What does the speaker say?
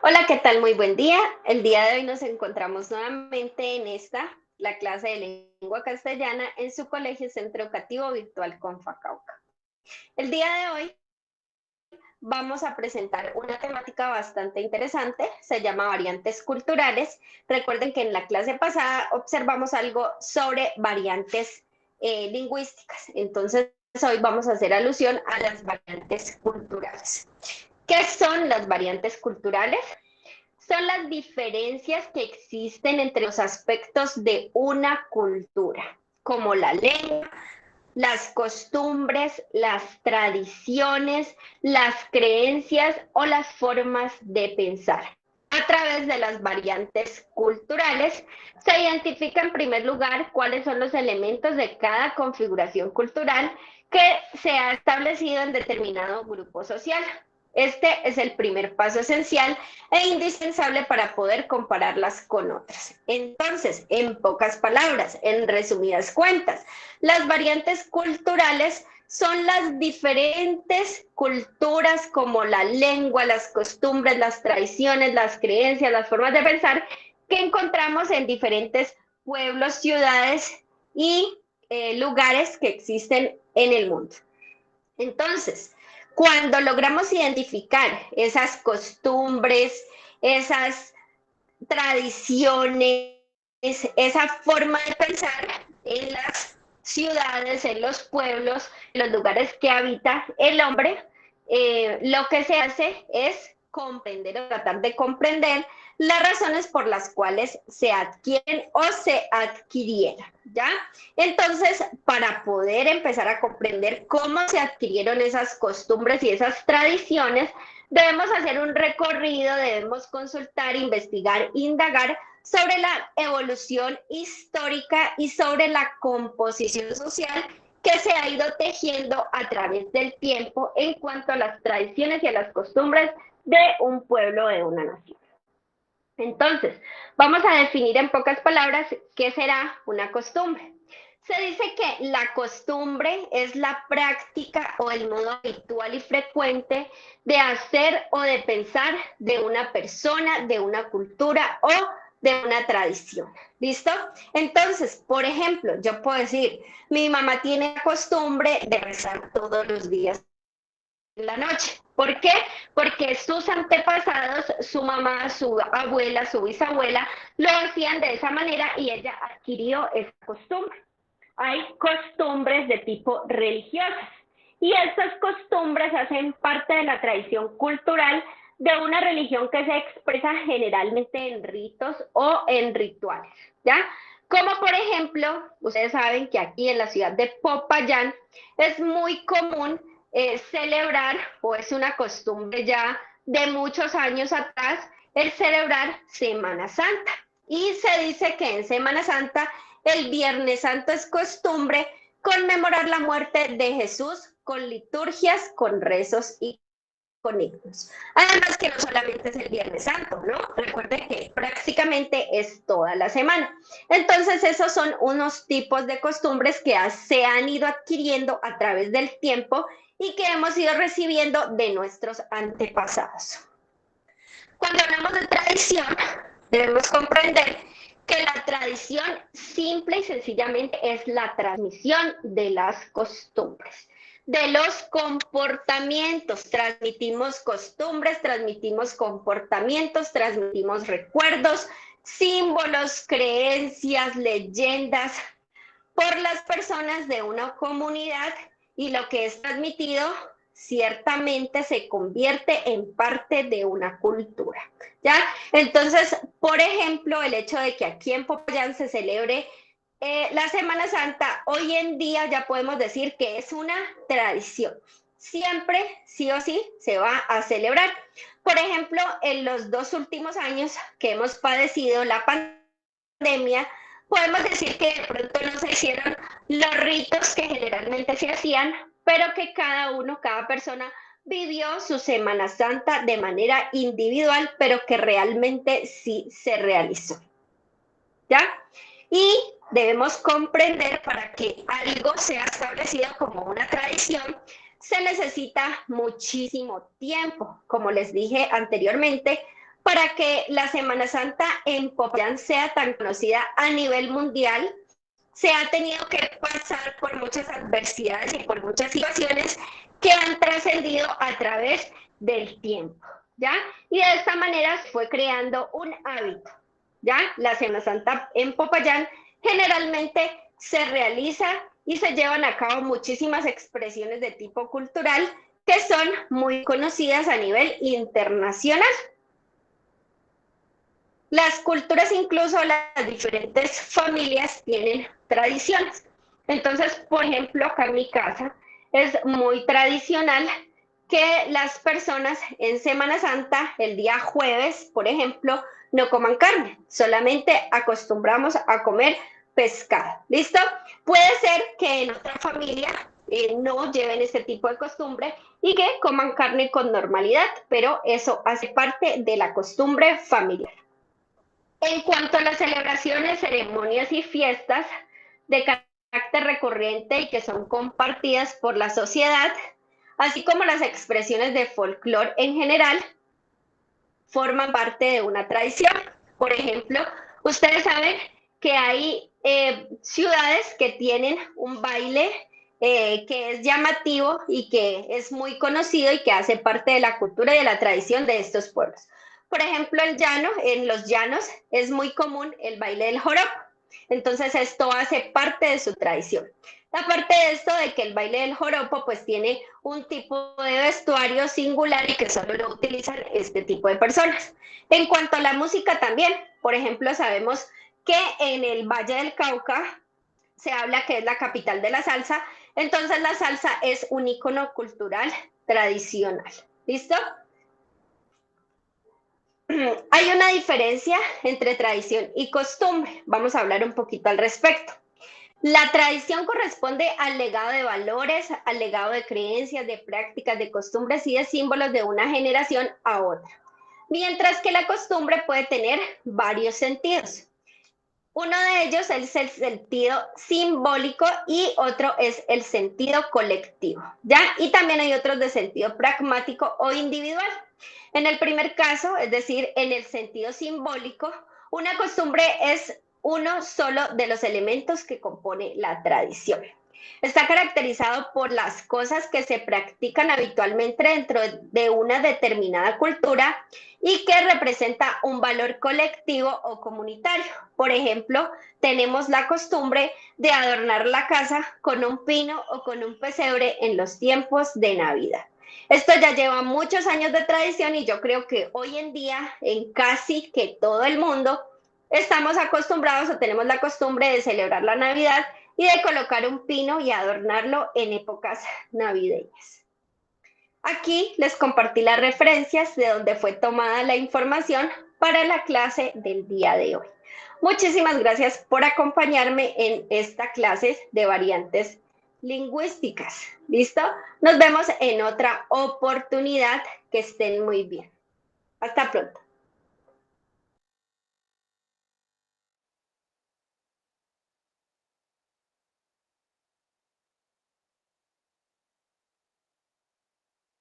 Hola, ¿qué tal? Muy buen día. El día de hoy nos encontramos nuevamente en la clase de lengua castellana en su colegio Centro Educativo Virtual Confacauca. El día de hoy vamos a presentar una temática bastante interesante, se llama variantes culturales. Recuerden que en la clase pasada observamos algo sobre variantes lingüísticas, entonces hoy vamos a hacer alusión a las variantes culturales. ¿Qué son las variantes culturales? Son las diferencias que existen entre los aspectos de una cultura, como la lengua, las costumbres, las tradiciones, las creencias o las formas de pensar. A través de las variantes culturales se identifica en primer lugar cuáles son los elementos de cada configuración cultural que se ha establecido en determinado grupo social. Este es el primer paso esencial e indispensable para poder compararlas con otras. Entonces, en pocas palabras, en resumidas cuentas, las variantes culturales son las diferentes culturas como la lengua, las costumbres, las tradiciones, las creencias, las formas de pensar que encontramos en diferentes pueblos, ciudades y lugares que existen en el mundo. Entonces, cuando logramos identificar esas costumbres, esas tradiciones, esa forma de pensar en las ciudades, en los pueblos, en los lugares que habita el hombre, lo que se hace es comprender o tratar de comprender las razones por las cuales se adquieren o se adquirieron, ¿ya? Entonces, para poder empezar a comprender cómo se adquirieron esas costumbres y esas tradiciones, debemos hacer un recorrido, debemos consultar, investigar, indagar sobre la evolución histórica y sobre la composición social que se ha ido tejiendo a través del tiempo en cuanto a las tradiciones y a las costumbres de un pueblo, de una nación. Entonces, vamos a definir en pocas palabras qué será una costumbre. Se dice que la costumbre es la práctica o el modo habitual y frecuente de hacer o de pensar de una persona, de una cultura o de una tradición. ¿Listo? Entonces, por ejemplo, yo puedo decir, mi mamá tiene la costumbre de rezar todos los días la noche. ¿Por qué? Porque sus antepasados, su mamá, su abuela, su bisabuela, lo hacían de esa manera y ella adquirió esa costumbre. Hay costumbres de tipo religiosas y estas costumbres hacen parte de la tradición cultural de una religión que se expresa generalmente en ritos o en rituales, ¿ya? Como por ejemplo, ustedes saben que aquí en la ciudad de Popayán es muy común celebrar, o es una costumbre ya de muchos años atrás, el celebrar Semana Santa. Y se dice que en Semana Santa, el Viernes Santo es costumbre conmemorar la muerte de Jesús con liturgias, con rezos y con himnos. Además que no solamente es el Viernes Santo, ¿no? Recuerden que prácticamente es toda la semana. Entonces, esos son unos tipos de costumbres que se han ido adquiriendo a través del tiempo y que hemos ido recibiendo de nuestros antepasados. Cuando hablamos de tradición, debemos comprender que la tradición simple y sencillamente es la transmisión de las costumbres, de los comportamientos. Transmitimos costumbres, transmitimos comportamientos, transmitimos recuerdos, símbolos, creencias, leyendas por las personas de una comunidad y lo que es transmitido ciertamente se convierte en parte de una cultura, ¿ya? Entonces, por ejemplo, el hecho de que aquí en Popayán se celebre la Semana Santa, hoy en día ya podemos decir que es una tradición. Siempre, sí o sí, se va a celebrar. Por ejemplo, en los 2 últimos años que hemos padecido la pandemia, podemos decir que de pronto no se hicieron los ritos que generalmente se hacían, pero que cada uno, cada persona vivió su Semana Santa de manera individual, pero que realmente sí se realizó, ¿ya? Y debemos comprender para que algo sea establecido como una tradición, se necesita muchísimo tiempo, como les dije anteriormente, para que la Semana Santa en Popayán sea tan conocida a nivel mundial, se ha tenido que pasar por muchas adversidades y por muchas situaciones que han trascendido a través del tiempo, ¿ya? Y de esta manera se fue creando un hábito, ¿ya? La Semana Santa en Popayán generalmente se realiza y se llevan a cabo muchísimas expresiones de tipo cultural que son muy conocidas a nivel internacional. Las culturas, incluso las diferentes familias, tienen tradiciones. Entonces, por ejemplo, acá en mi casa es muy tradicional que las personas en Semana Santa, el día jueves, por ejemplo, no coman carne, solamente acostumbramos a comer pescado. ¿Listo? Puede ser que en otra familia no lleven este tipo de costumbre y que coman carne con normalidad, pero eso hace parte de la costumbre familiar. En cuanto a las celebraciones, ceremonias y fiestas de carácter recurrente y que son compartidas por la sociedad, así como las expresiones de folclore en general, forman parte de una tradición. Por ejemplo, ustedes saben que hay ciudades que tienen un baile que es llamativo y que es muy conocido y que hace parte de la cultura y de la tradición de estos pueblos. Por ejemplo, el llano, en los llanos es muy común el baile del joropo. Entonces esto hace parte de su tradición. Aparte de esto de que el baile del joropo pues tiene un tipo de vestuario singular y que solo lo utilizan este tipo de personas. En cuanto a la música también, por ejemplo, sabemos que en el Valle del Cauca se habla que es la capital de la salsa, entonces la salsa es un icono cultural tradicional. ¿Listo? Hay una diferencia entre tradición y costumbre. Vamos a hablar un poquito al respecto. La tradición corresponde al legado de valores, al legado de creencias, de prácticas, de costumbres y de símbolos de una generación a otra. Mientras que la costumbre puede tener varios sentidos. Uno de ellos es el sentido simbólico y otro es el sentido colectivo, ¿ya? Y también hay otros de sentido pragmático o individual. En el primer caso, es decir, en el sentido simbólico, una costumbre es uno solo de los elementos que compone la tradición. Está caracterizado por las cosas que se practican habitualmente dentro de una determinada cultura y que representa un valor colectivo o comunitario. Por ejemplo, tenemos la costumbre de adornar la casa con un pino o con un pesebre en los tiempos de Navidad. Esto ya lleva muchos años de tradición y yo creo que hoy en día en casi que todo el mundo estamos acostumbrados o tenemos la costumbre de celebrar la Navidad y de colocar un pino y adornarlo en épocas navideñas. Aquí les compartí las referencias de donde fue tomada la información para la clase del día de hoy. Muchísimas gracias por acompañarme en esta clase de variantes lingüísticas. ¿Listo? Nos vemos en otra oportunidad. Que estén muy bien. Hasta pronto.